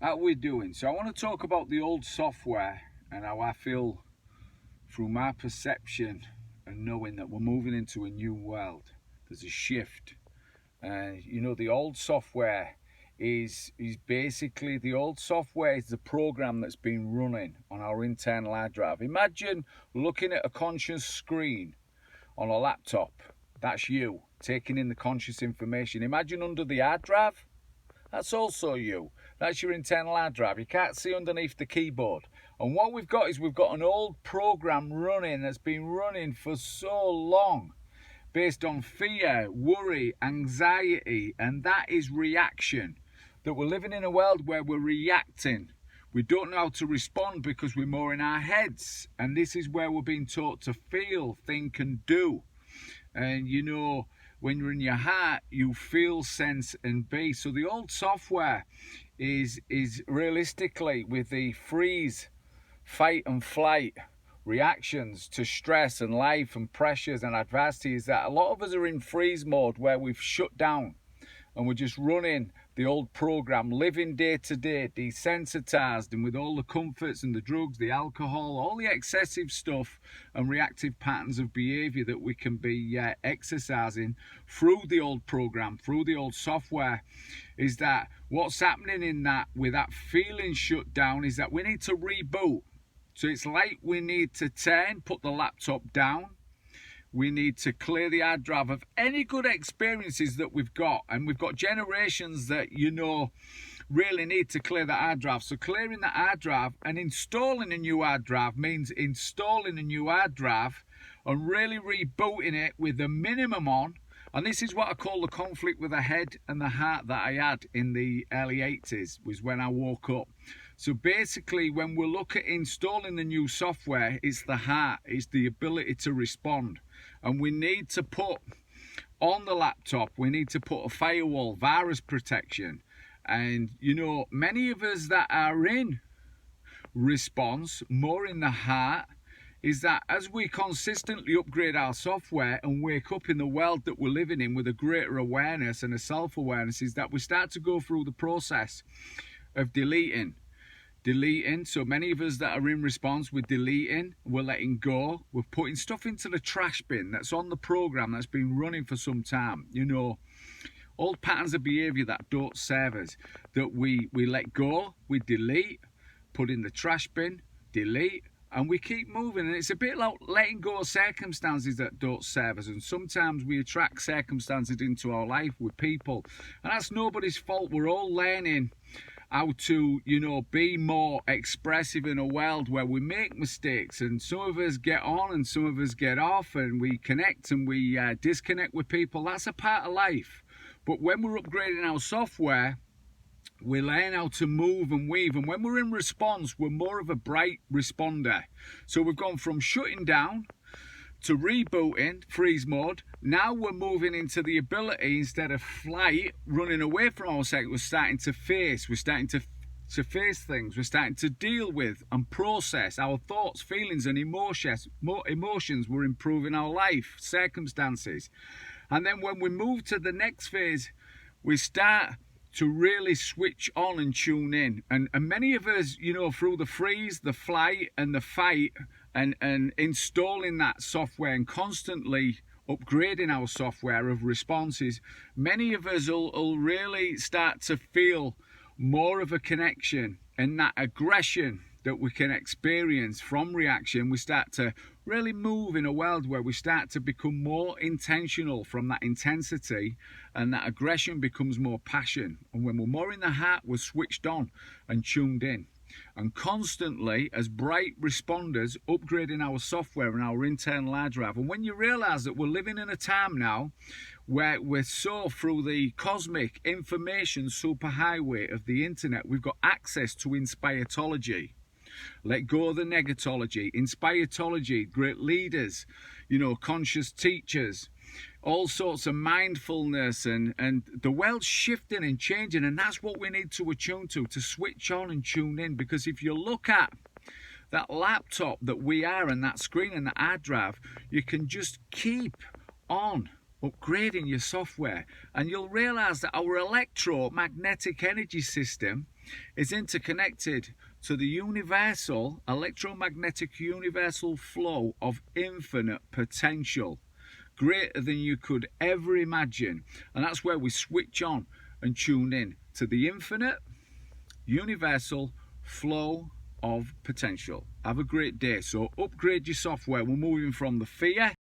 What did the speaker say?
How we doing? So I want to talk about the old software and how I feel through my perception and knowing that we're moving into a new world. There's a shift. The old software is basically the old software is the program that's been running on our internal hard drive. Imagine looking at a conscious screen on a laptop. That's you taking in the conscious information. Imagine under the hard drive. That's also you. That's your internal hard drive. You can't see underneath the keyboard. And what we've got is we've got an old program running that's been running for so long based on fear, worry, anxiety, and that is reaction. That we're living in a world where we're reacting. We don't know how to respond because we're more in our heads. And this is where we're being taught to feel, think, and do. And when you're in your heart, you feel, sense, and be. So the old software is realistically with the freeze, fight and flight reactions to stress and life and pressures and adversity, is that a lot of us are in freeze mode where we've shut down and we're just running the old program, living day to day, desensitized, and with all the comforts and the drugs, the alcohol, all the excessive stuff and reactive patterns of behavior that we can be exercising through the old program, through the old software, is that what's happening in that, with that feeling shut down, is that we need to reboot. So it's like we need to put the laptop down. We need to clear the hard drive of any good experiences that we've got. And we've got generations that, really need to clear the hard drive. So clearing the hard drive and installing a new hard drive means installing a new hard drive and really rebooting it with the minimum on. And this is what I call the conflict with the head and the heart that I had in the early 80s, was when I woke up. So basically, when we look at installing the new software, it's the heart, it's the ability to respond. And we need to put on the laptop, we need to put a firewall, virus protection. And, many of us that are in response, more in the heart, is that as we consistently upgrade our software and wake up in the world that we're living in with a greater awareness and a self-awareness, is that we start to go through the process of deleting. So many of us that are in response, we're deleting, we're letting go, we're putting stuff into the trash bin that's on the program that's been running for some time. Old patterns of behavior that don't serve us, that we let go, we delete, put in the trash bin, delete, and we keep moving. And it's a bit like letting go of circumstances that don't serve us. And sometimes we attract circumstances into our life with people, and that's nobody's fault. We're all learning how to, be more expressive in a world where we make mistakes, and some of us get on and some of us get off, and we connect and we disconnect with people. That's a part of life. But when we're upgrading our software, we learn how to move and weave. And when we're in response, we're more of a bright responder. So we've gone from shutting down to rebooting, freeze mode. Now we're moving into the ability, instead of flight, running away from ourselves, we're starting to face. We're starting to face things. We're starting to deal with and process our thoughts, feelings, and emotions. We're improving our life, circumstances. And then when we move to the next phase, we start to really switch on and tune in. And many of us, through the freeze, the flight, and the fight, and installing that software and constantly upgrading our software of responses, many of us will really start to feel more of a connection, and that aggression that we can experience from reaction, we start to really move in a world where we start to become more intentional from that intensity, and that aggression becomes more passion. And when we're more in the heart, we're switched on and tuned in, and constantly as bright responders upgrading our software and our internal hard drive. And when you realize that we're living in a time now where we're so, through the cosmic information superhighway of the internet, we've got access to inspiratology. Let go of the negatology. Inspiratology, great leaders, conscious teachers, all sorts of mindfulness, and the world's shifting and changing, and that's what we need to attune to switch on and tune in. Because if you look at that laptop that we are, and that screen and that hard drive, you can just keep on upgrading your software, and you'll realize that our electromagnetic energy system is interconnected to the universal electromagnetic universal flow of infinite potential, greater than you could ever imagine. And that's where we switch on and tune in to the infinite universal flow of potential. Have a great day. So upgrade your software. We're moving from the fear